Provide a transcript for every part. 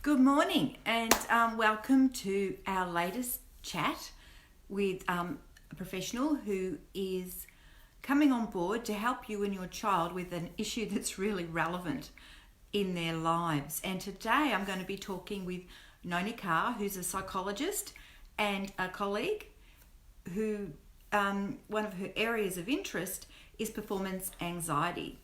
Good morning and welcome to our latest chat with a professional who is coming on board to help you and your child with an issue that's really relevant in their lives. And today I'm going to be talking with Noni Carr, who's a psychologist and a colleague who one of her areas of interest is performance anxiety,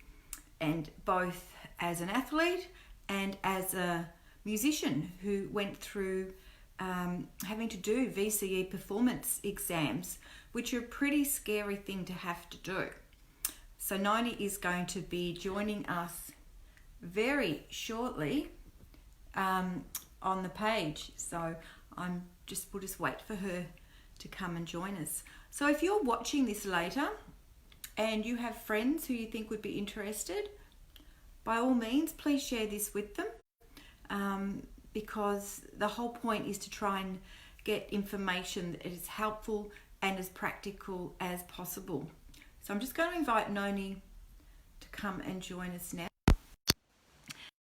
and both as an athlete and as a musician who went through having to do VCE performance exams, which are a pretty scary thing to have to do. So Noni is going to be joining us very shortly on the page. So we'll just wait for her to come and join us. So if you're watching this later and you have friends who you think would be interested, by all means, please share this with them, because the whole point is to try and get information that is helpful and as practical as possible. So I'm just going to invite Noni to come and join us now.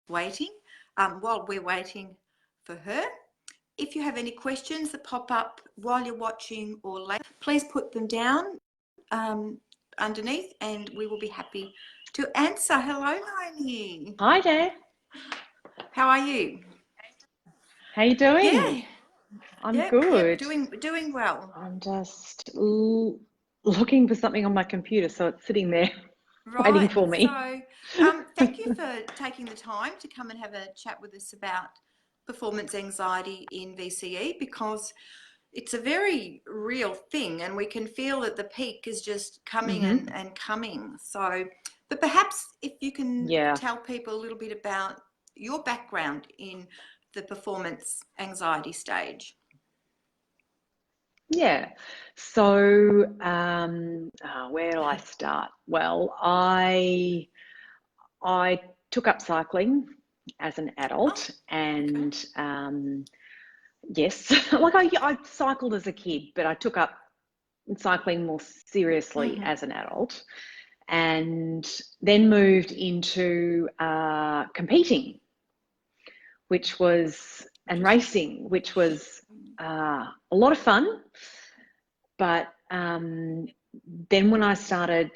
While we're waiting for her, if you have any questions that pop up while you're watching or later, please put them down underneath and we will be happy to answer. Hello, Noni. Hi there. How are you? How you doing? Yeah. I'm good. Doing well. I'm just looking for something on my computer, so it's sitting there waiting for me. So, thank you for taking the time to come and have a chat with us about performance anxiety in VCE, because it's a very real thing and we can feel that the peak is just coming and coming. So, but perhaps if you can tell people a little bit about your background in the performance anxiety stage. Yeah. So, where do I start? Well, I took up cycling as an adult, and yes, like I cycled as a kid, but I took up cycling more seriously as an adult, and then moved into competing, and racing, which was a lot of fun. But then when I started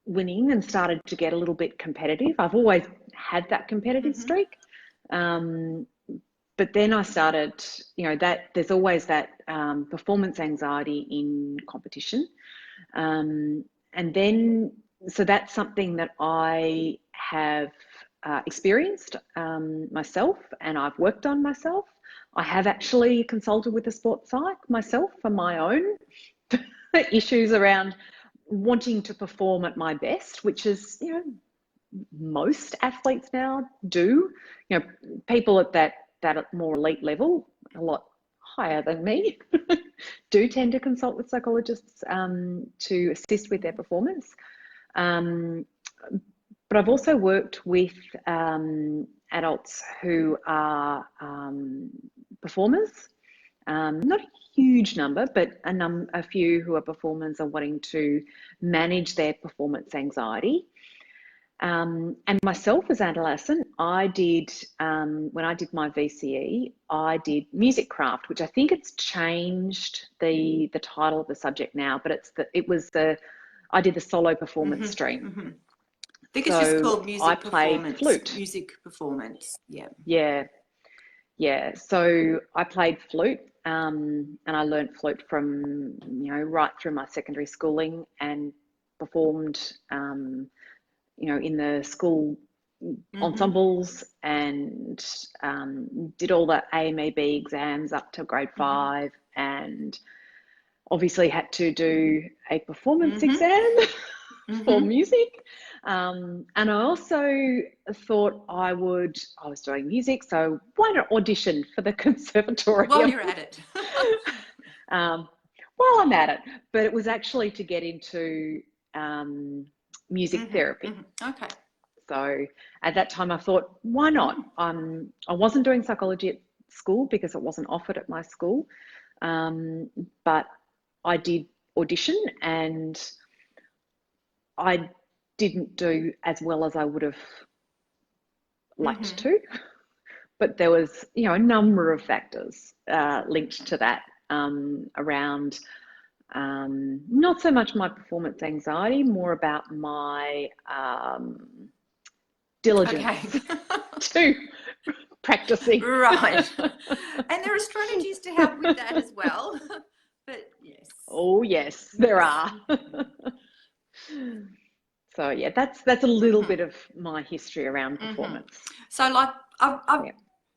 winning and started to get a little bit competitive, I've always had that competitive streak. But then I started, that there's always that performance anxiety in competition. And then, so that's something that I have experienced myself, and I've worked on myself. I have actually consulted with a sports psych myself for my own issues around wanting to perform at my best, which is, most athletes now do. People at that more elite level, a lot higher than me, do tend to consult with psychologists to assist with their performance. But I've also worked with adults who are performers, not a huge number, but a few who are performers are wanting to manage their performance anxiety. And myself as an adolescent, I did, when I did my VCE, I did music craft, which I think it's changed the title of the subject now, but I did the solo performance stream. I think it's just called music performance. I played flute. Music performance, Yeah. So I played flute, and I learned flute from, right through my secondary schooling, and performed, in the school ensembles, and did all the AMEB exams up to grade 5, and obviously had to do a performance exam for music. And I also thought I was doing music, so why not audition for the conservatorium? While you're at it. While I'm at it. But it was actually to get into music therapy. Okay. So at that time I thought, why not? I wasn't doing psychology at school because it wasn't offered at my school. But I did audition, and I didn't do as well as I would have liked to, but there was, you know, a number of factors linked to that, around not so much my performance anxiety, more about my diligence Okay. to practicing. Right. And there are strategies to help with that as well. But yes. Oh yes, there Yes. are. So yeah, that's a little bit of my history around performance. So like I've Yeah.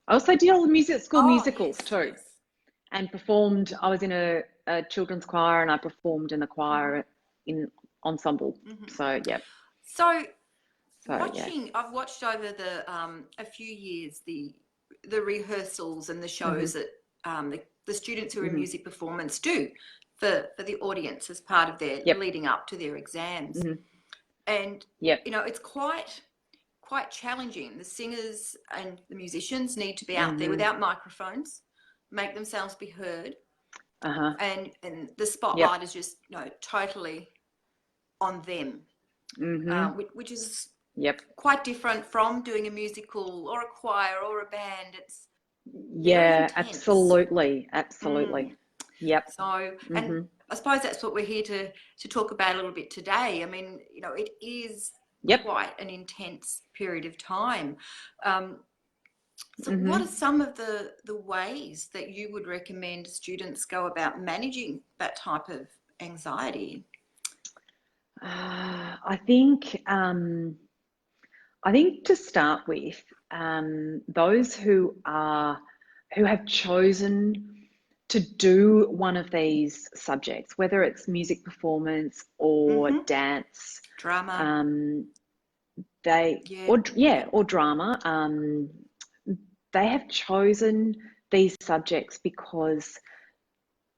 I also did all the music school oh musicals yes, too, yes. and performed. I was in a children's choir, and I performed in the choir in ensemble. So yeah, So so yeah. I've watched over the a few years the rehearsals and the Hmm. shows that the students who are in Hmm. music performance do for the audience as part of their Yep. leading up to their exams. Hmm. And Yep. you know, it's quite challenging. The singers and the musicians need to be out there Hmm. without microphones, make themselves be heard, Uh-huh. and the Yep. spotlight is just, you know, totally on them, Hmm. which is Yep. quite different from doing a musical or a choir or a band. It's very Yeah, intense. absolutely. Absolutely. Yep. So, and Hmm. I suppose that's what we're here to talk about a little bit today. I mean, you know, it is Yep. quite an intense period of time. Um, so what are Hmm. some of the ways that you would recommend students go about managing that type of anxiety? I think to start with, those who have chosen to do one of these subjects, whether it's music performance or Mm-hmm. dance, Drama. um, Yeah. Yep. or drama, they have chosen these subjects because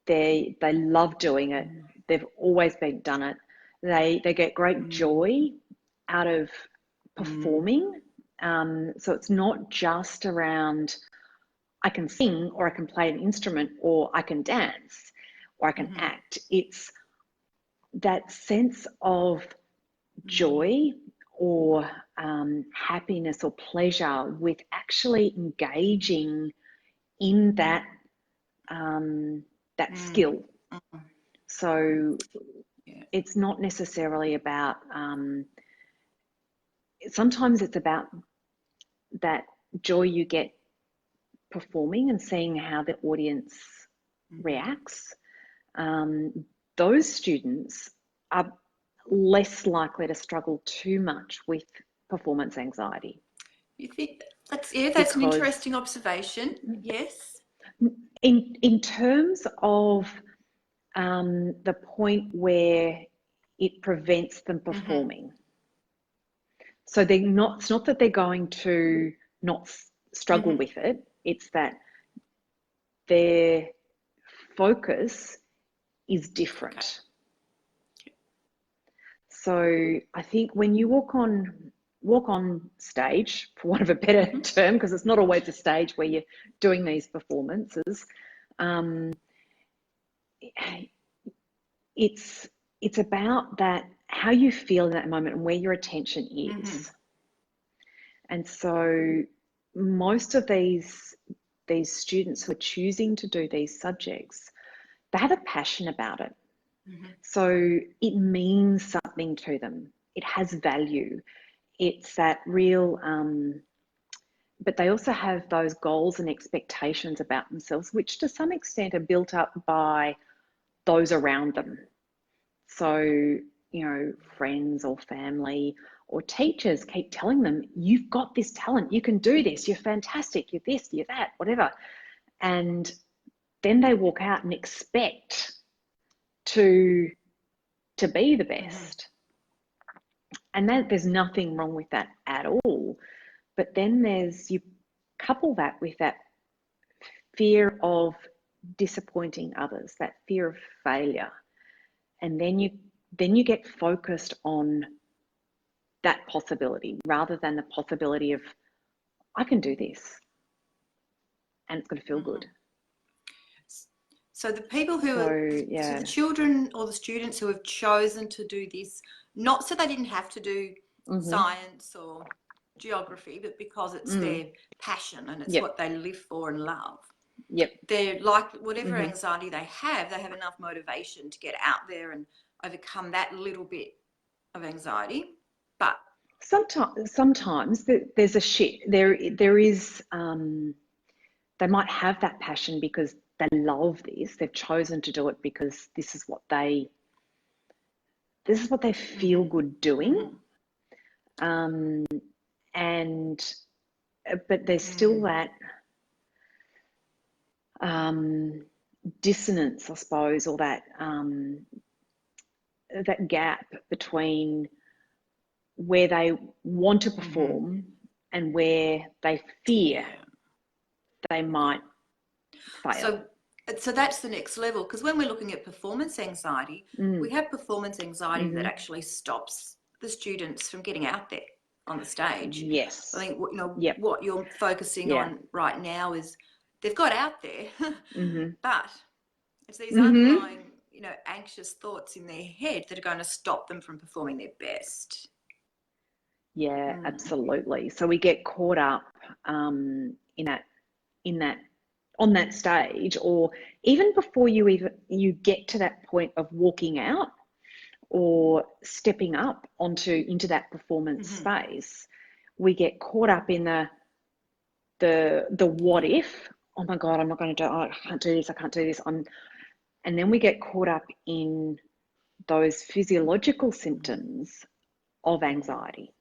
they love doing it. They've always been done it. They get great joy out of Mm. performing. So it's not just around I can sing or I can play an instrument or I can dance or I can Mm-hmm. act. It's that sense of Mm. joy or happiness or pleasure with actually engaging in that Mm. skill. Mm. So Yeah. it's not necessarily about, sometimes it's about that joy you get performing and seeing how the audience Mm-hmm. reacts. Those students are less likely to struggle too much with performance anxiety You think that's an because interesting observation. Yes. in terms of the point where it prevents them Mm-hmm. performing. So they're not, it's not that they're going to not struggle Mm-hmm. with it, it's that their focus is Okay. different. So I think when you walk on stage, for want of a better Mm-hmm. term, because it's not always a stage where you're doing these performances, um, it's it's about that how you feel in that moment and where your attention Mm-hmm. is. And so most of these students who are choosing to do these subjects, they have a passion about it. Mm-hmm. So it means something to them. It has value. It's that real, but they also have those goals and expectations about themselves, which to some extent are built up by those around them. So, you know, friends or family or teachers keep telling them, you've got this talent, you can do this, you're fantastic, you're this, you're that, whatever. And then they walk out and expect to be the Mm-hmm. best. And that there's nothing wrong with that at all. But then you couple that with that fear of disappointing others, that fear of failure. And then you get focused on that possibility rather than the possibility of I can do this and it's going to feel Mm-hmm. good. So the people who So are, so the yeah. children or the students who have chosen to do this, not so they didn't have to do Mm-hmm. science or geography, but because it's Mm. their passion and it's Yep. what they live for and love. Yep. They're like, whatever Mhm. anxiety they have enough motivation to get out there and overcome that little bit of anxiety. But Sometimes there's a shift. There is. They might have that passion because they love this. They've chosen to do it because this is what they feel good doing. And but there's still that dissonance, I suppose, or that that gap between where they want to perform and where they fear they might fail. So that's the next level, because when we're looking at performance anxiety, we have performance anxiety that actually stops the students from getting out there on the stage. Yes. I think Yep. what you're focusing on right now is they've got out there, but it's these underlying anxious thoughts in their head that are going to stop them from performing their best. Yeah, absolutely. So we get caught up in that on that stage, or even before you get to that point of walking out or stepping up into that performance space. We get caught up in the what if. Oh my God, I'm not going to do. Oh, I can't do this. I can't do this. And then we get caught up in those physiological symptoms of anxiety.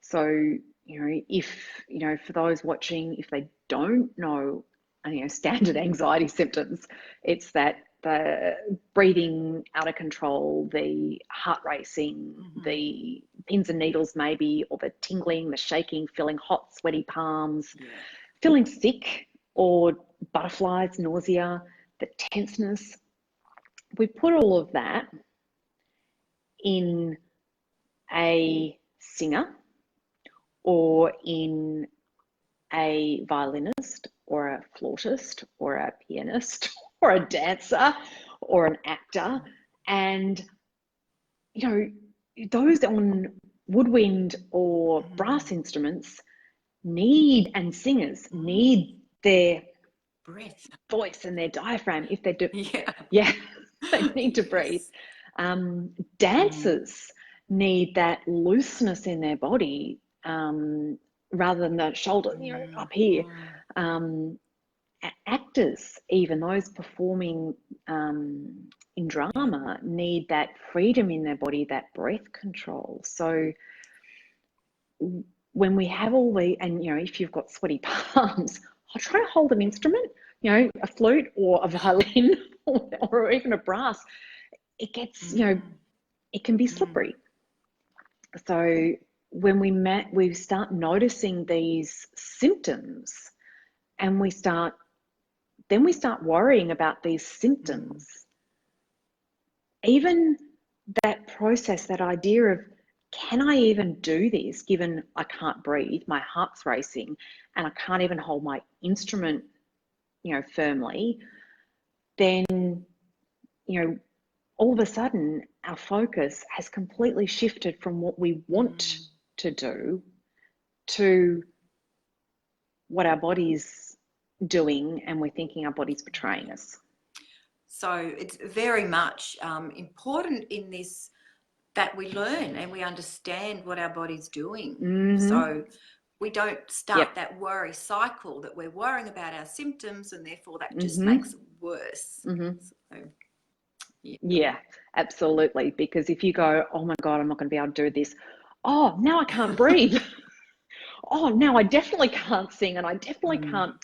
So, for those watching, if they don't know, standard anxiety symptoms, it's that the breathing out of control, the heart racing, the pins and needles maybe, or the tingling, the shaking, feeling hot, sweaty palms, feeling sick, or butterflies, nausea, the tenseness. We put all of that in a singer or in a violinist or a flautist or a pianist or a dancer or an actor. And, those on woodwind or brass instruments and singers need their breath, voice and their diaphragm if they do. Yeah, they need to breathe. Dancers need that looseness in their body rather than the shoulder, up here. Actors, even those performing in drama, need that freedom in their body, that breath control. So when we have all and if you've got sweaty palms, I'll try to hold an instrument, a flute or a violin or even a brass. It gets, it can be slippery. So when we start noticing these symptoms, and we start worrying about these symptoms. Even that process, that idea of, can I even do this given I can't breathe, my heart's racing, and I can't even hold my instrument, firmly, then, all of a sudden our focus has completely shifted from what we want to do to what our body's doing, and we're thinking our body's betraying us. So it's very much important in this that we learn and we understand what our body's doing. So we don't start that worry cycle that we're worrying about our symptoms, and therefore that just makes it worse. So, yeah, absolutely. Because if you go, oh my God, I'm not going to be able to do this. Oh, now I can't breathe. Oh, now I definitely can't sing, and I definitely can't,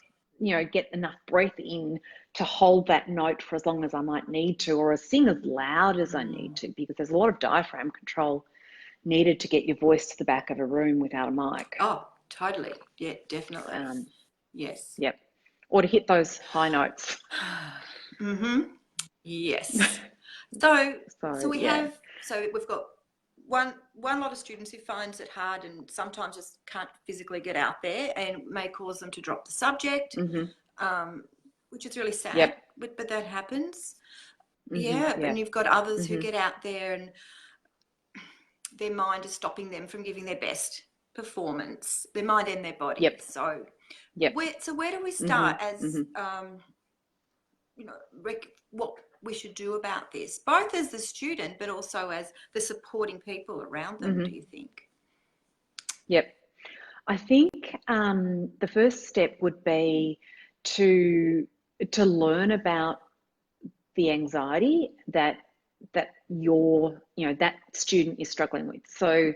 get enough breath in to hold that note for as long as I might need to, or sing as loud as I need to, because there's a lot of diaphragm control needed to get your voice to the back of a room without a mic. Oh, totally. Yeah, definitely. Yes. Yep. Or to hit those high notes. Yes. So we've got one lot of students who finds it hard and sometimes just can't physically get out there, and may cause them to drop the subject, which is really sad. But that happens. And you've got others who get out there and their mind is stopping them from giving their best. performance, their mind and their body. Yep. So, Yep. where do we Mm-hmm. start as Mm-hmm. what we should do about this, both as the student but also as the supporting people around them? Mm-hmm. Do you think? Yep. I think the first step would be to learn about the anxiety that that student is struggling with. So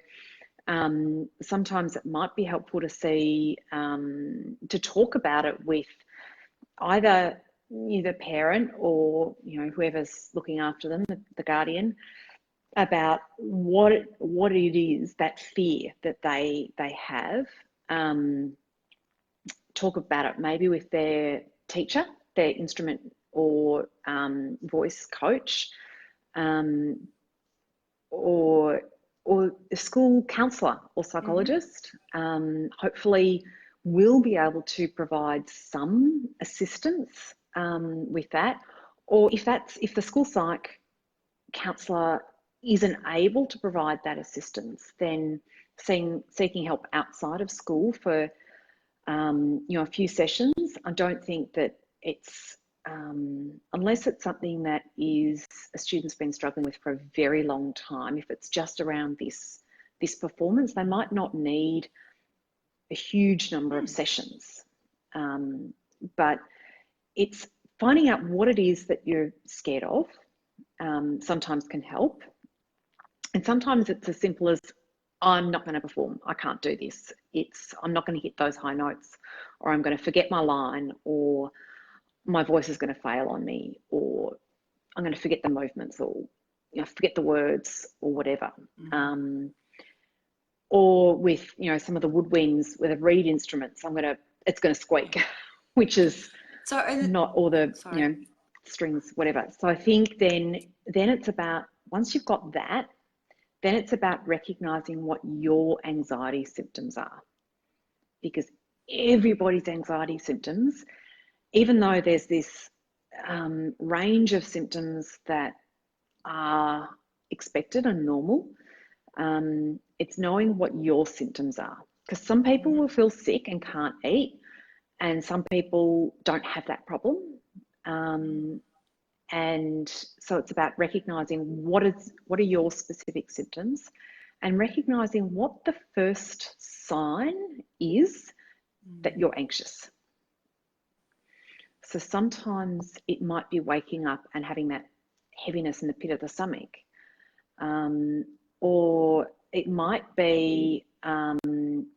sometimes it might be helpful to see to talk about it with either the parent or whoever's looking after them, the guardian, about what it is, that fear that they have. Talk about it maybe with their teacher, their instrument or voice coach, or a school counsellor or psychologist. Hopefully will be able to provide some assistance with that. Or if the school psych counsellor isn't able to provide that assistance, then seeking help outside of school for a few sessions. I don't think that it's unless it's something that is a student's been struggling with for a very long time. If it's just around this performance, they might not need a huge number of sessions. But it's finding out what it is that you're scared of. Sometimes can help, and sometimes it's as simple as, I'm not going to perform. I can't do this. I'm not going to hit those high notes, or I'm going to forget my line, or my voice is going to fail on me, or I'm going to forget the movements, or forget the words, or whatever. Or with some of the woodwinds with the reed instruments, it's going to squeak, which is not all the strings, whatever. So I think then it's about, once you've got that, then it's about recognizing what your anxiety symptoms are, because everybody's anxiety symptoms, even though there's this range of symptoms that are expected and normal, it's knowing what your symptoms are, because some people will feel sick and can't eat, and some people don't have that problem. And so it's about recognizing what are your specific symptoms, and recognizing what the first sign is that you're anxious. So sometimes it might be waking up and having that heaviness in the pit of the stomach, or it might be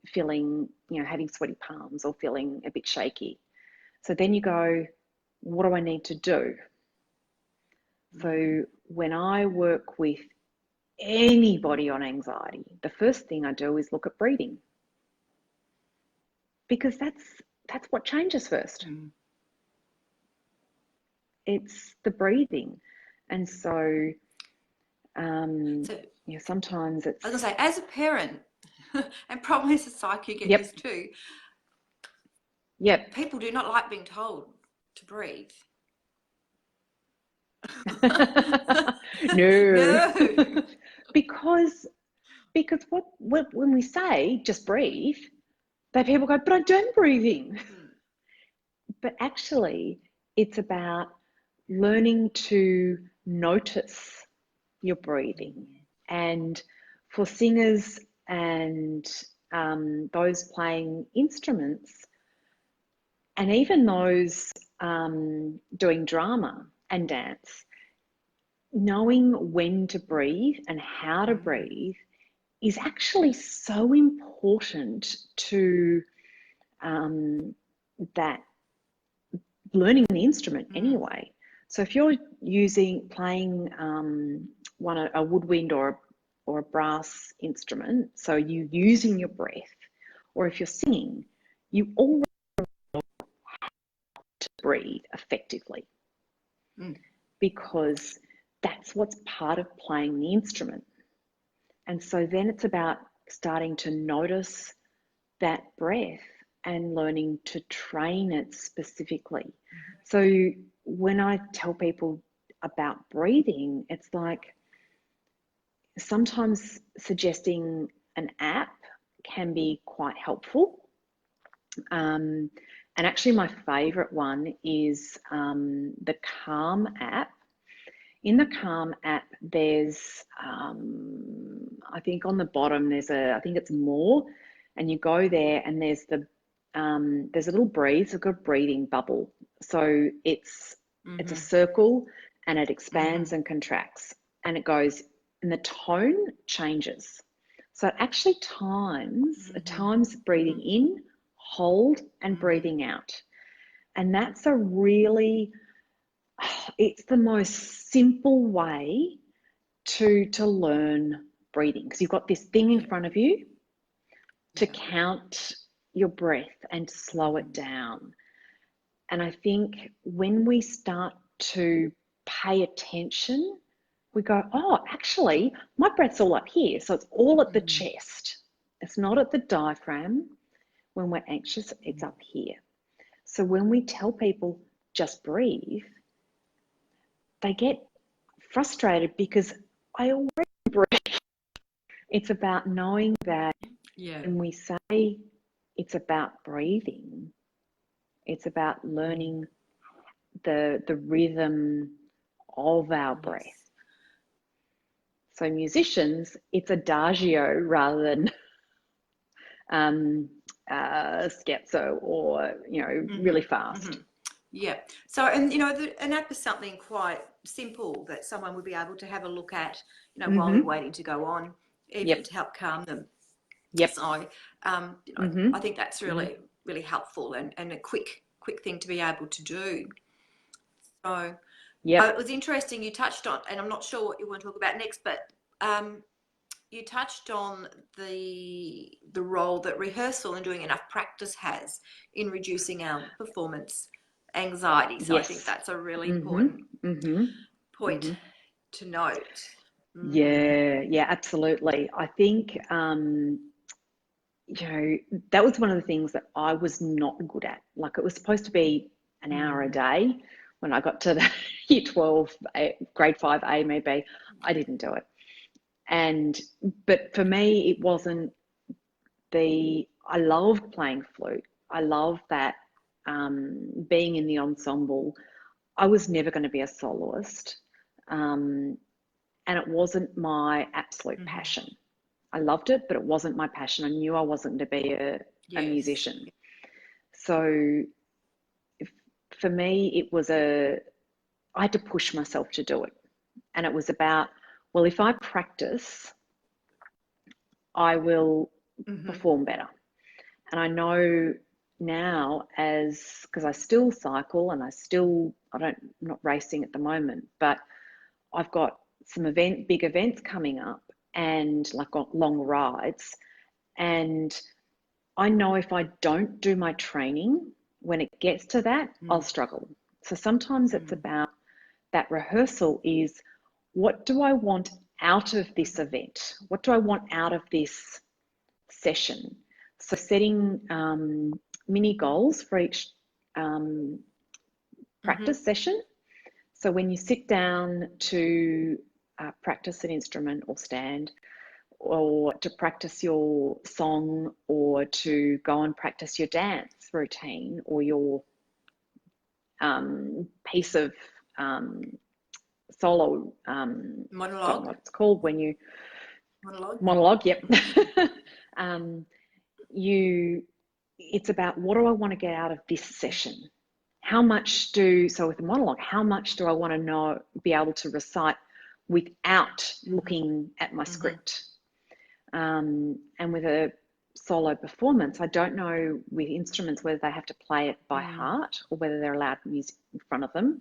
feeling, having sweaty palms or feeling a bit shaky. So then you go, what do I need to do? So when I work with anybody on anxiety, the first thing I do is look at breathing, because that's what changes first. It's the breathing. And so sometimes it's, I was going to say, as a parent, and probably as a psych, you get this too. Yep. People do not like being told to breathe. No. because when we say just breathe, people go, but I am breathing. But actually, it's about learning to notice your breathing. And for singers and those playing instruments, and even those doing drama and dance, knowing when to breathe and how to breathe is actually so important to that learning the instrument anyway. So if you're playing a woodwind or a brass instrument, so you using your breath, or if you're singing, you already know how to breathe effectively, because that's what's part of playing the instrument. And so then it's about starting to notice that breath and learning to train it specifically. So when I tell people about breathing, it's like sometimes suggesting an app can be quite helpful. And actually, my favourite one is the Calm app. In the Calm app, there's, I think on the bottom, I think it's more, and you go there and there's a little breathe, a good breathing bubble. So it's a circle and it expands and contracts and it goes, and the tone changes. So it actually times breathing in, hold, and breathing out. And that's it's the most simple way to learn breathing, because you've got this thing in front of you to count your breath and slow it down. And I think when we start to pay attention, we go, oh, actually, my breath's all up here. So it's all at the chest. It's not at the diaphragm. When we're anxious, it's up here. So when we tell people just breathe, they get frustrated because I already breathe. It's about knowing that when we say it's about breathing, it's about learning the rhythm of our breath. So musicians, it's adagio rather than scherzo or, really fast. Yeah. So, and an app is something quite simple that someone would be able to have a look at, while they're waiting to go on, even to help calm them. So, I think that's really, really helpful and a quick thing to be able to do. So, it was interesting. You touched on, and I'm not sure what you want to talk about next, but you touched on the role that rehearsal and doing enough practice has in reducing our performance anxiety. So I think that's a really important point to note. Yeah, absolutely. I think that was one of the things that I was not good at. Like, it was supposed to be an hour a day. When I got to the year 12, grade 5 A maybe, I didn't do it. But for me, it wasn't I loved playing flute. I loved that, being in the ensemble. I was never going to be a soloist. And it wasn't my absolute passion. I loved it, but it wasn't my passion. I knew I wasn't going to be a musician. So for me, it was I had to push myself to do it. And it was about, well, if I practice, I will perform better. And I know now, because I still cycle and I'm not racing at the moment, but I've got some big events coming up and like long rides. And I know if I don't do my training, when it gets to that, I'll struggle. So sometimes it's about that rehearsal is, what do I want out of this event? What do I want out of this session? So setting mini goals for each practice session. So when you sit down to practice an instrument or stand, or to practice your song, or to go and practice your dance routine or your piece of solo monologue. What it's called when you monologue. Yep. It's about, what do I want to get out of this session? So with a monologue, how much do I want to be able to recite without looking at my script? And with a solo performance, I don't know with instruments whether they have to play it by heart or whether they're allowed music in front of them.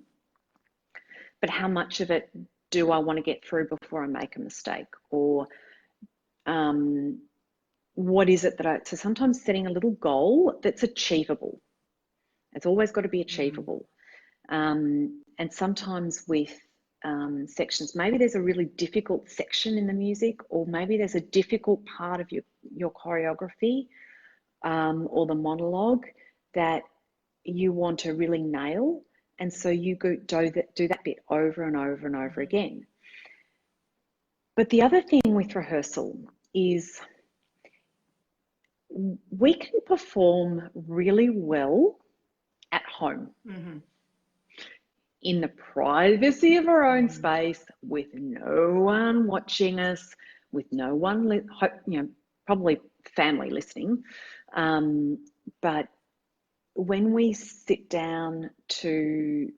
But how much of it do I want to get through before I make a mistake? Or what is it so sometimes setting a little goal that's achievable. It's always got to be achievable. And sometimes with sections, maybe there's a really difficult section in the music, or maybe there's a difficult part of your choreography or the monologue that you want to really nail. And so you do that bit over and over and over again. But the other thing with rehearsal is we can perform really well at home Mm-hmm. in the privacy of our own space with no one watching us, with no one, probably family listening. But when we sit down to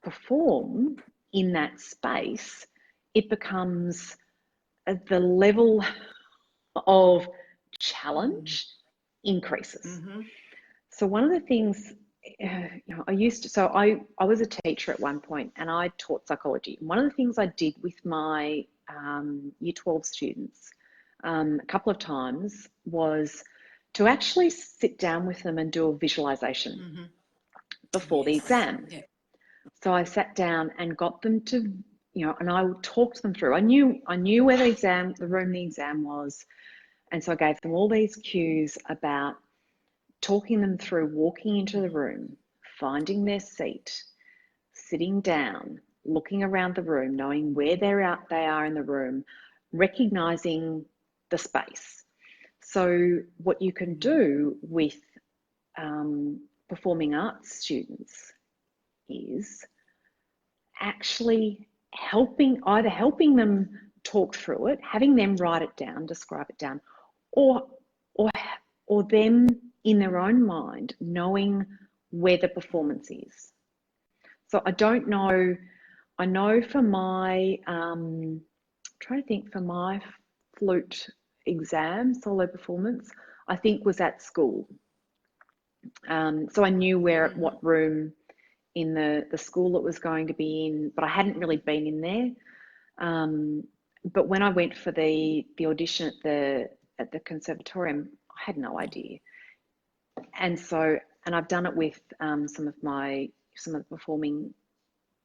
perform in that space, it becomes the level of challenge increases. Mm-hmm. So one of the things, I was a teacher at one point and I taught psychology. One of the things I did with my Year 12 students a couple of times was to actually sit down with them and do a visualization before the exam. Yeah. So I sat down and got them to, and I talked them through. I knew where the room the exam was. And so I gave them all these cues about talking them through walking into the room, finding their seat, sitting down, looking around the room, knowing where they are in the room, recognizing the space. So what you can do with performing arts students is actually helping them talk through it, having them write it down, describe it down, or them in their own mind knowing where the performance is. So I don't know. I know for my trying to think, for my flute exam solo performance, I think was at school. So I knew what room in the school it was going to be in, but I hadn't really been in there. But when I went for the audition at the conservatorium, I had no idea. And I've done it with some of the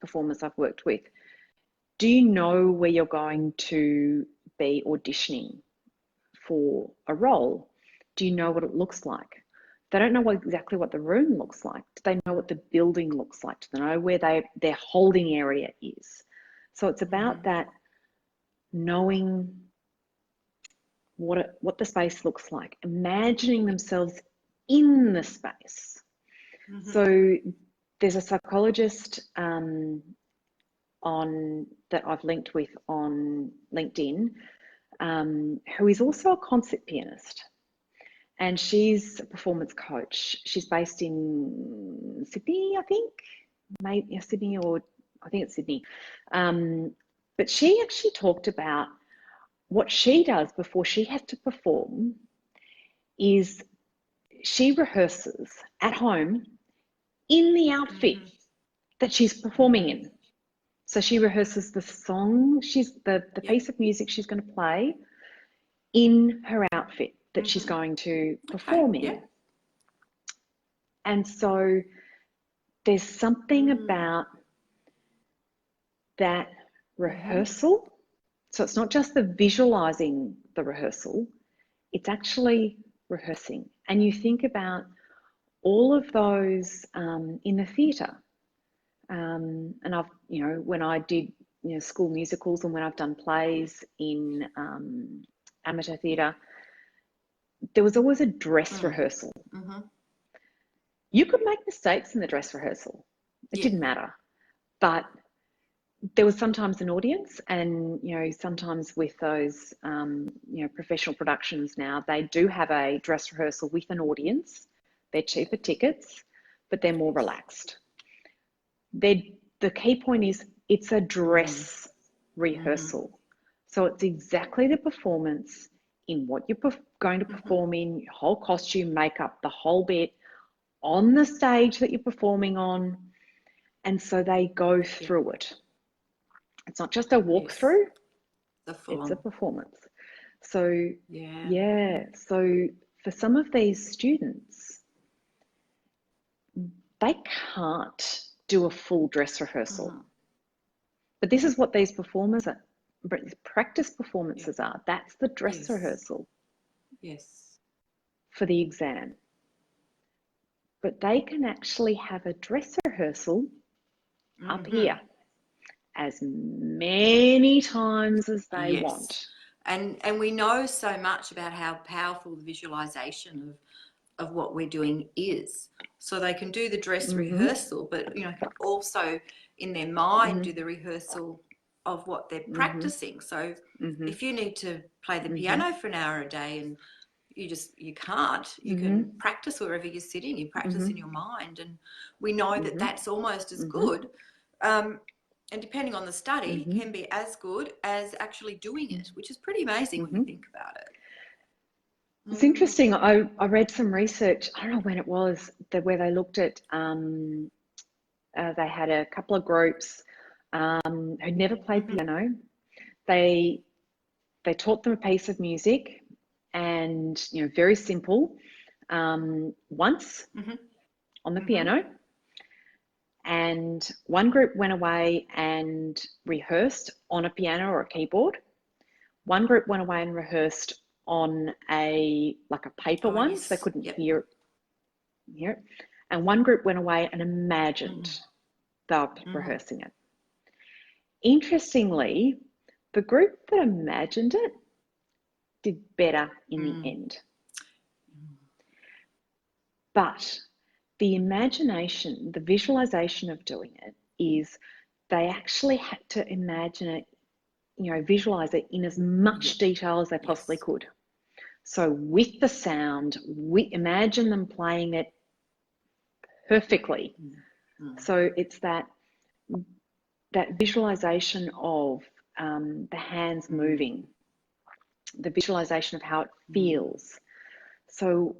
performers I've worked with. Do you know where you're going to be auditioning for a role? Do you know what it looks like? They don't know exactly what the room looks like. Do they know what the building looks like? Do they know where their holding area is? So it's about that, knowing what the space looks like, imagining themselves in the space. So there's a psychologist that I've linked with on LinkedIn, who is also a concert pianist. And she's a performance coach. She's based in Sydney, I think. Maybe Sydney, or I think it's Sydney. But she actually talked about what she does before she has to perform is she rehearses at home in the outfit that she's performing in. So she rehearses the song, the piece of music she's going to play in her outfit that she's going to perform in. Yeah. And so there's something about that rehearsal. So it's not just the visualizing the rehearsal, it's actually rehearsing. And you think about all of those in the theatre. And I've, when I did school musicals and when I've done plays in amateur theatre, there was always a dress rehearsal. You could make mistakes in the dress rehearsal. It didn't matter. But there was sometimes an audience, and sometimes with those professional productions now, they do have a dress rehearsal with an audience. They're cheaper tickets, but they're more relaxed. The key point is it's a dress rehearsal. So it's exactly the performance in what you're going to perform in, your whole costume, makeup, the whole bit, on the stage that you're performing on. And so they go through it. It's not just a walkthrough, it's a performance. So, so for some of these students, they can't do a full dress rehearsal. But this is what these performers are, practice performances are. That's the dress rehearsal for the exam. But they can actually have a dress rehearsal up here as many times as they want. And we know so much about how powerful the visualization of what we're doing is. So they can do the dress Mm-hmm. rehearsal, but you know, also in their mind Mm-hmm. do the rehearsal of what they're Mm-hmm. practicing. So Mm-hmm. if you need to play the Mm-hmm. piano for an hour a day and you can't, you Mm-hmm. can practice wherever you're sitting, you practice Mm-hmm. in your mind, and we know that Mm-hmm. that's almost as Mm-hmm. good, and depending on the study Mm-hmm. can be as good as actually doing it, which is pretty amazing when you Mm-hmm. think about it. It's Mm. interesting. I read some research, I don't know when it was, that where they looked at, they had a couple of groups who'd never played Mm-hmm. piano. They taught them a piece of music, and you know, very simple, once Mm-hmm. on the Mm-hmm. piano. And one group went away and rehearsed on a piano or a keyboard. One group went away and rehearsed on a paper Oh one, so they yes, couldn't yep. hear it. And one group went away and imagined Mm-hmm. they were Mm-hmm. rehearsing it. Interestingly, the group that imagined it did better in the Mm. end. But the imagination, the visualization of doing it is they actually had to imagine it, you know, visualize it in as much Yep. detail as they possibly Yes. could. So with the sound, we imagine them playing it perfectly. Mm-hmm. So it's that visualization of the hands Mm-hmm. moving, the visualization of how it Mm-hmm. feels. So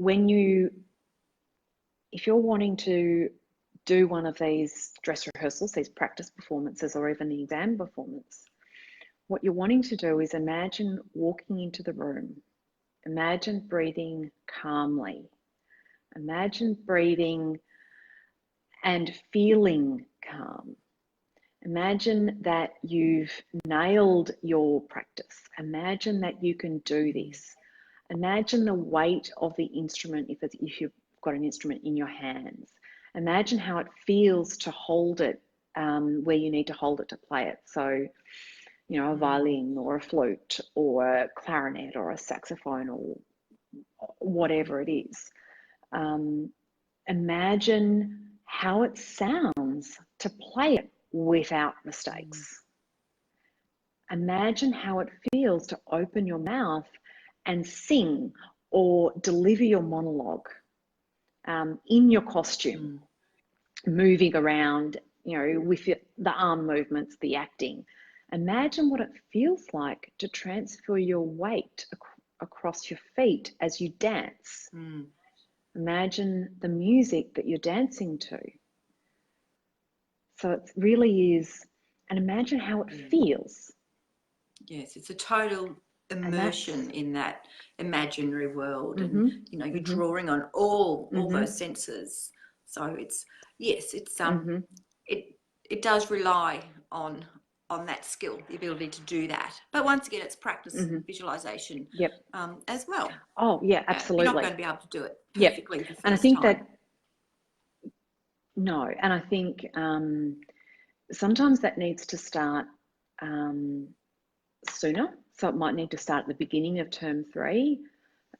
if you're wanting to do one of these dress rehearsals, these practice performances, or even the exam performance, what you're wanting to do is imagine walking into the room. Imagine breathing calmly. Imagine breathing and feeling calm. Imagine that you've nailed your practice. Imagine that you can do this. Imagine the weight of the instrument if you've got an instrument in your hands. Imagine how it feels to hold it where you need to hold it to play it. So, you know, a violin or a flute or a clarinet or a saxophone or whatever it is. Imagine how it sounds to play it without mistakes. Imagine how it feels to open your mouth and sing or deliver your monologue in your costume, moving around, you know, with the arm movements, the acting. Imagine what it feels like to transfer your weight across your feet as you dance. Mm. Imagine the music that you're dancing to. So it really is, and imagine how it feels. Yes, it's a total And that's, immersion in that imaginary world, and mm-hmm, you know, you're mm-hmm, drawing on all mm-hmm, those senses. So it's yes, mm-hmm, it it does rely on that skill, the ability to do that. But once again, it's practice mm-hmm. and visualization Yep. as well. Oh, yeah, You're not going absolutely. to be able to do it Yep. perfectly the And I first think time. that, no, and I think sometimes that needs to start um, sooner. So it might need to start at the beginning of term 3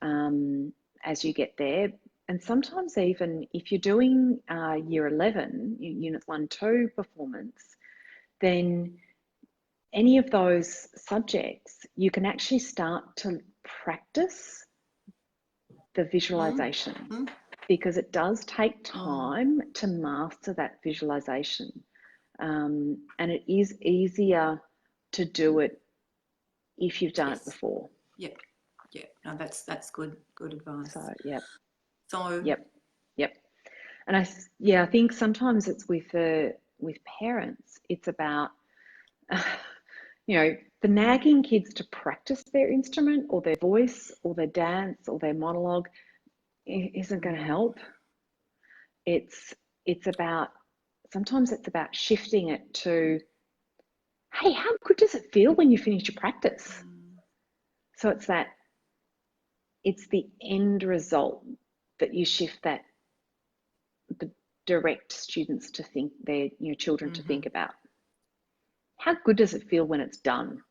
as you get there. And sometimes even if you're doing year 11, unit 1, 2 performance, then any of those subjects, you can actually start to practice the visualization Mm. because it does take Mm. time to master that visualization. And it is easier to do it if you've done it Yes. before. Yep. Yeah. No, that's good advice. So, yep, So yep, yep. And I think sometimes it's with parents, it's about, you know, the nagging kids to practice their instrument or their voice or their dance or their monologue isn't going to help. It's about, sometimes it's about shifting it to, hey, how good does it feel when you finish your practice? So it's the end result that you shift that, the direct students to think, their children to think about. How good does it feel when it's done?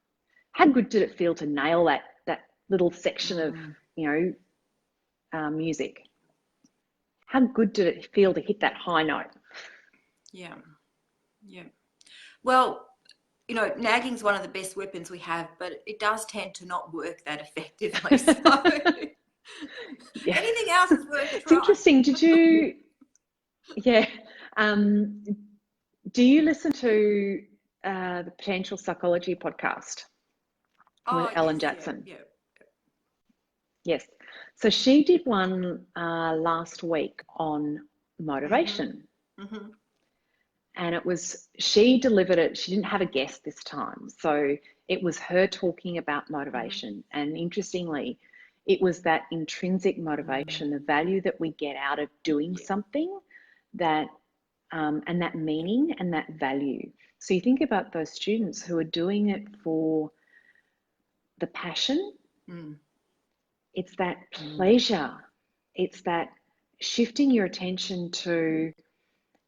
how good did it feel to nail that little section of, music? How good did it feel to hit that high note? Yeah. Yeah. Well, nagging's one of the best weapons we have, but it does tend to not work that effectively. So Yeah. anything else is worth a It's try. interesting. Did you, yeah. Do you listen to the Potential Psychology podcast with Ellen Yes, Jackson? yeah. Yes. So she did one last week on motivation. Mm-hmm. And she delivered it. She didn't have a guest this time. So it was her talking about motivation. And interestingly, it was that intrinsic motivation, the value that we get out of doing something, that and that meaning and that value. So you think about those students who are doing it for the passion. It's that pleasure. It's that shifting your attention to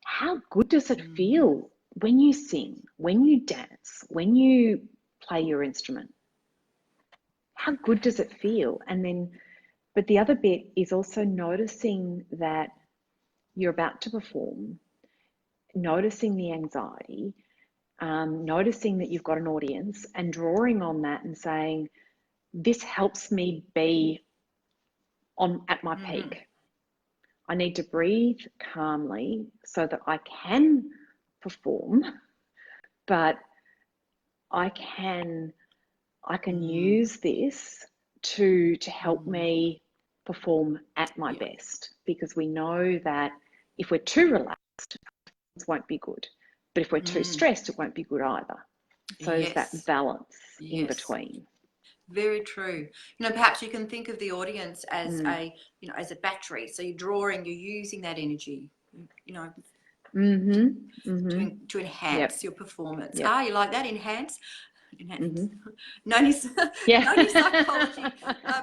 how good does it feel when you sing, when you dance, when you play your instrument? How good does it feel? And then, but the other bit is also noticing that you're about to perform, noticing the anxiety, noticing that you've got an audience, and drawing on that and saying, this helps me be at my peak. I need to breathe calmly so that I can perform, but I can use this to help me perform at my best, because we know that if we're too relaxed, it won't be good. But if we're too stressed, it won't be good either. So it's that balance in between. Very true. Perhaps you can think of the audience as as a battery. So you're drawing, you're using that energy, to enhance your performance. You like that? Enhance. Noni psychology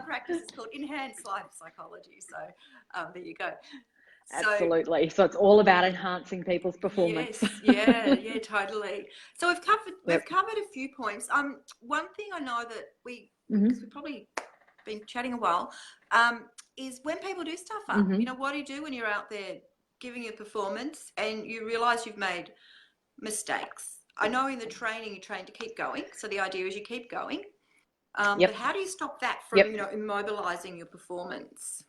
practice is called enhanced life psychology. So there you go. Absolutely. So it's all about enhancing people's performance. Yes, yeah, totally. So we've covered a few points. One thing I know that because we've probably been chatting a while, is when people do stuff up. What do you do when you're out there giving a performance and you realise you've made mistakes? I know in the training you train to keep going, so the idea is you keep going. But how do you stop that from immobilising your performance?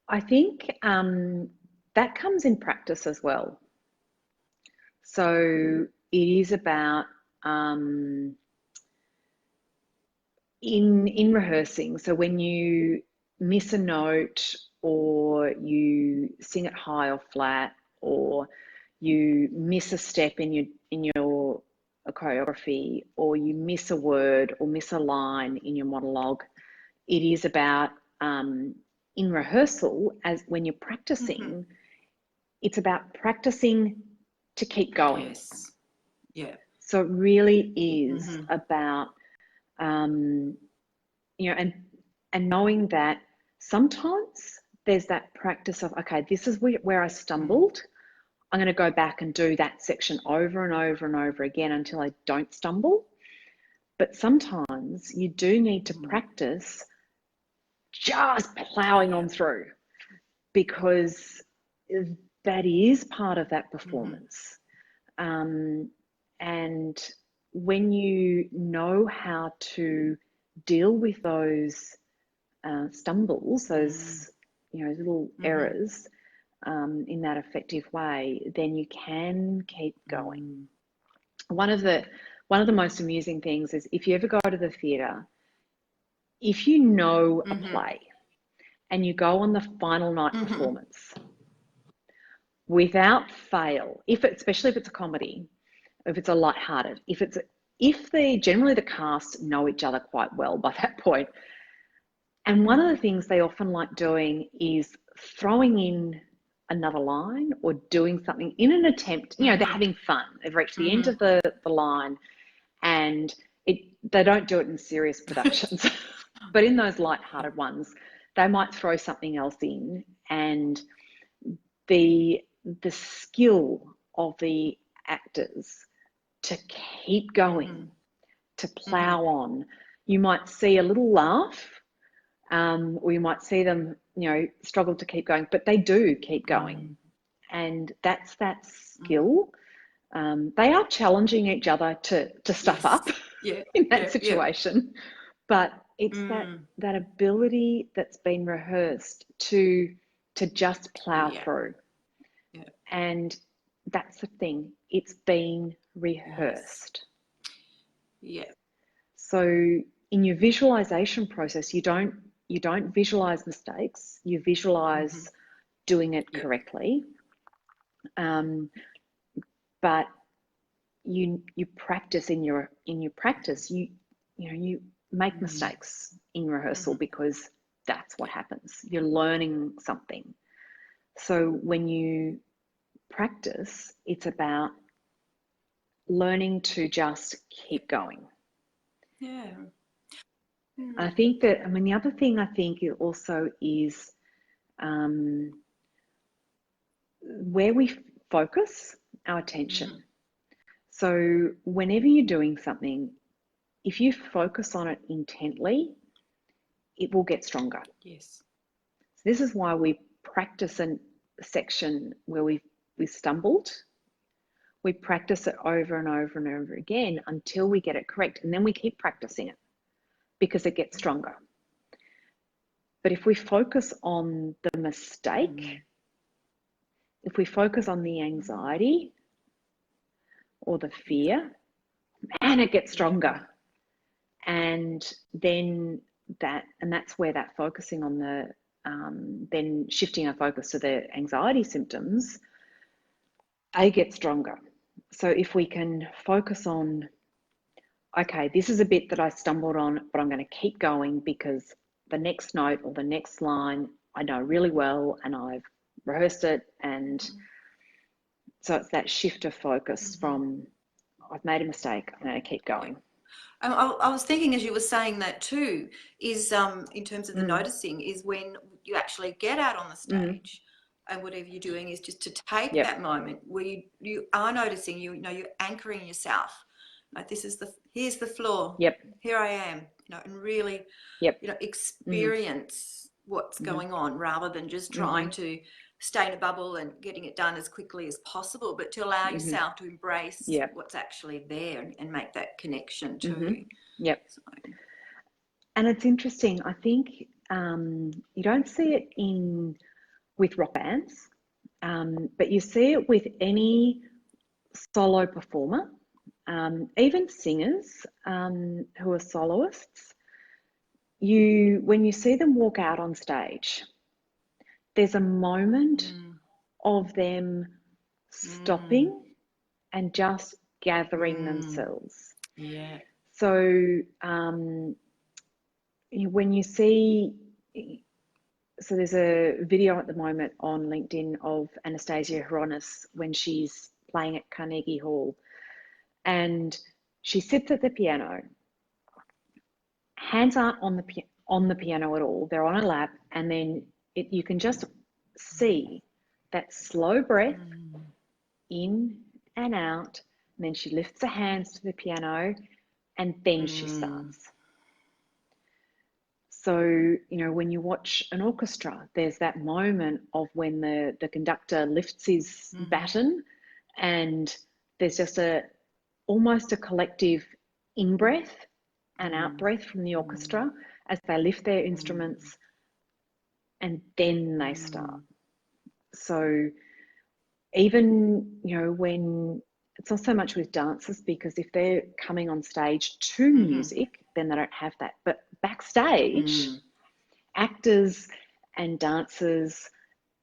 I think that comes in practice as well. So it is about in rehearsing. So when you miss a note, or you sing it high or flat, or you miss a step in your choreography, or you miss a word or miss a line in your monologue, it is about in rehearsal, as when you're practicing, it's about practicing to keep going. Yes. Yeah. So it really is about and knowing that sometimes there's that practice of, okay, this is where I stumbled. I'm going to go back and do that section over and over and over again until I don't stumble. But sometimes you do need to practice just plowing on through, because that is part of that performance. And when you know how to deal with those stumbles, those little errors in that effective way, then you can keep going. One of the most amusing things is, if you ever go to the theatre, if you know a play and you go on the final night performance, without fail, especially if it's a comedy, if it's a lighthearted, generally the cast know each other quite well by that point. And one of the things they often like doing is throwing in another line or doing something in an attempt, they're having fun. They've reached the end of the line, and they don't do it in serious productions. But in those lighthearted ones, they might throw something else in, and the skill of the actors to keep going to plow on. You might see a little laugh, or you might see them, struggle to keep going, but they do keep going. And that's that skill. They are challenging each other to stuff up in that situation, but it's that ability that's been rehearsed to just plow through. And that's the thing, it's been rehearsed. So in your visualization process, you don't visualize mistakes, you visualize doing it correctly. But you practice in your practice, you make mistakes in rehearsal because that's what happens. You're learning something. So when you practice, it's about learning to just keep going. I think that, the other thing I think also is where we focus our attention. So whenever you're doing something, if you focus on it intently, it will get stronger. So this is why we practice a section where we stumbled. We practice it over and over and over again until we get it correct, and then we keep practicing it because it gets stronger. But if we focus on the mistake, if we focus on the anxiety or the fear, man, it gets stronger. And then that's where that focusing on the, then shifting our focus to the anxiety symptoms, they get stronger. So if we can focus on, okay, this is a bit that I stumbled on, but I'm going to keep going because the next note or the next line I know really well and I've rehearsed it. And so it's that shift of focus from, I've made a mistake, I'm going to keep going. I was thinking as you were saying that too, is in terms of the noticing, is when you actually get out on the stage and whatever you're doing is just to take that moment where you are noticing, you're anchoring yourself. Like here's the floor. Here I am, and really, experience what's going on rather than just trying to stay in a bubble and getting it done as quickly as possible, but to allow yourself to embrace what's actually there and make that connection too. So. And it's interesting, I think you don't see it with rock bands, but you see it with any solo performer, even singers who are soloists. When you see them walk out on stage, there's a moment of them stopping and just gathering themselves. So when you see, so there's a video at the moment on LinkedIn of Anastasia Hronis when she's playing at Carnegie Hall, and she sits at the piano. Hands aren't on the piano at all. They're on her lap, and then you can just see that slow breath in and out. And then she lifts her hands to the piano, and then she starts. So, when you watch an orchestra, there's that moment of when the conductor lifts his baton, and there's just almost a collective in-breath and out-breath from the orchestra as they lift their instruments, and then they start. So even, when it's not so much with dancers, because if they're coming on stage to music, then they don't have that. But backstage, actors and dancers,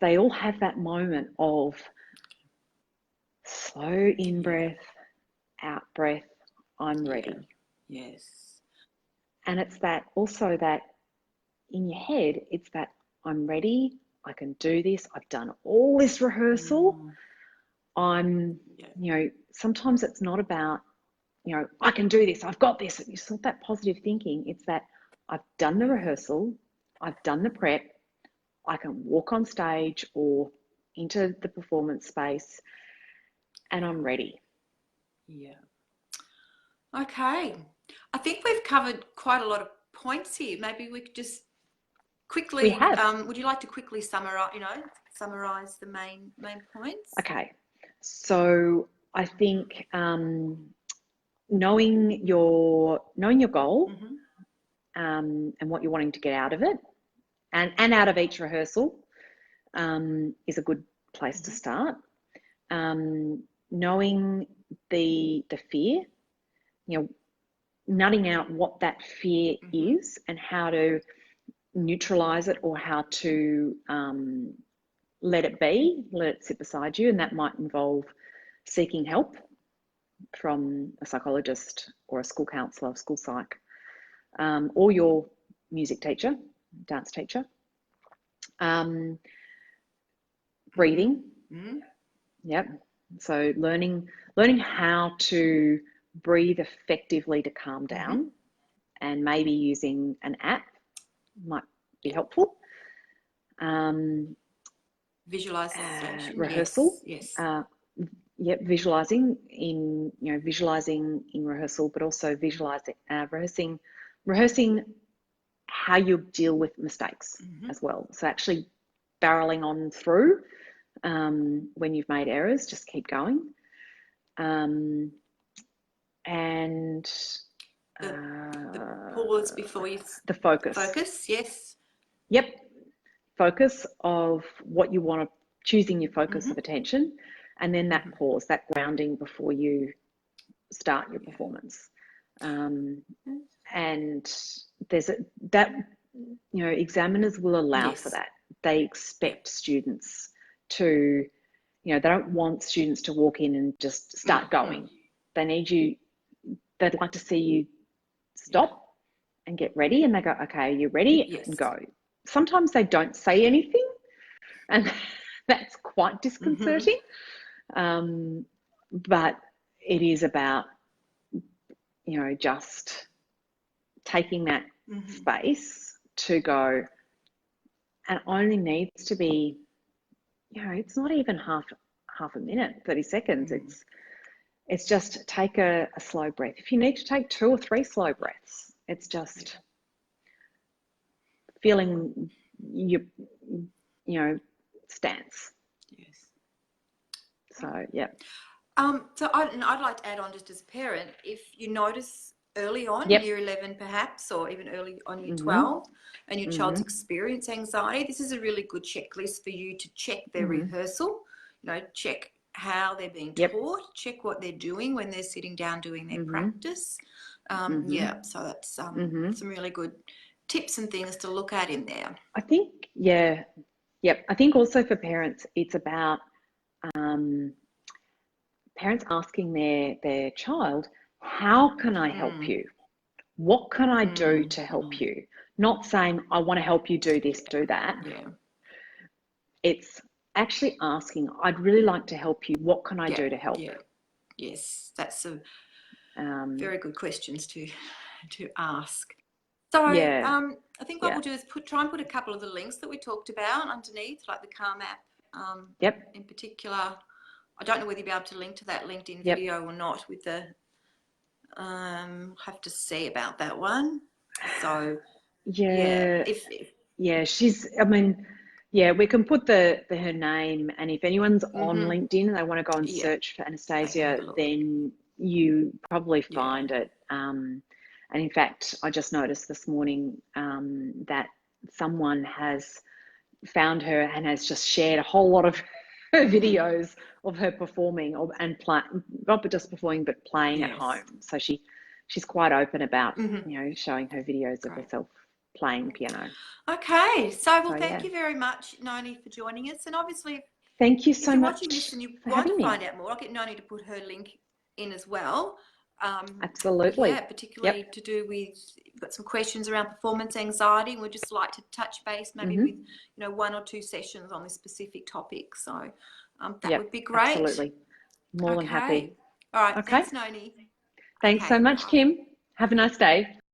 they all have that moment of slow in-breath, out-breath, I'm ready. And it's that also that in your head, it's that I'm ready, I can do this, I've done all this rehearsal. Sometimes it's not about, I can do this, I've got this. It's not that positive thinking. It's that I've done the rehearsal, I've done the prep, I can walk on stage or into the performance space, and I'm ready. Okay. I think we've covered quite a lot of points here. Maybe we could just quickly, We have. would you like to quickly summarize the main points? Okay. So I think knowing your goal and what you're wanting to get out of it, and out of each rehearsal, is a good place to start. Knowing the fear, nutting out what that fear is and how to neutralize it, or how to let it sit beside you. And that might involve seeking help from a psychologist or a school counsellor, school psych, or your music teacher, dance teacher. Breathing. Yep. So learning how to breathe effectively to calm down, and maybe using an app might be helpful. Visualization. Rehearsal. Yes. Visualizing in rehearsal, but also rehearsing how you deal with mistakes as well. So actually barreling on through when you've made errors, just keep going. And the pause before you. The focus. Focus, yes. Yep. Focus of what you want to, choosing your focus of attention, and then that pause, that grounding before you start your performance. And there's examiners will allow for that. They expect students to, they don't want students to walk in and just start going. They'd like to see you stop and get ready, and they go, okay, are you ready? And go. Sometimes they don't say anything, and that's quite disconcerting. But it is about, just taking that space to go, and it only needs to be, it's not even half a minute, 30 seconds. It's just take a slow breath. If you need to take 2 or 3 slow breaths, it's just feeling your, stance. Yes. So, yeah. So I'd like to add on, just as a parent, if you notice early on, year 11 perhaps, or even early on year 12, and your child's experience anxiety, this is a really good checklist for you to check their rehearsal, check how they're being taught, check what they're doing when they're sitting down doing their practice. So that's some really good tips and things to look at in there. I think, I think also for parents, it's about parents asking their child, how can I help you? What can I do to help you? Not saying, I want to help you do this, do that. It's actually asking, I'd really like to help you. What can I do to help? Yes, that's a very good questions to ask. So I think what we'll do is try and put a couple of the links that we talked about underneath, like the Calm app in particular. I don't know whether you'll be able to link to that LinkedIn video or not with the, have to see about that one. So we can put her name, and if anyone's on LinkedIn and they want to go and search for Anastasia, then you probably find it. And in fact, I just noticed this morning that someone has found her and has just shared a whole lot of her videos of her performing not just performing, but playing at home. So she's quite open about showing her videos of herself playing the piano. Okay, so thank you very much, Noni, for joining us. And obviously, thank you so much. If you're watching this and you want to find out more, I'll get Noni to put her link in as well. Absolutely. Particularly to do with, you've got some questions around performance anxiety, and we'd just like to touch base maybe with 1 or 2 sessions on this specific topic. So that would be great. Absolutely. More than happy. All right. Thanks, Noni. Thanks so much, Kim. Have a nice day.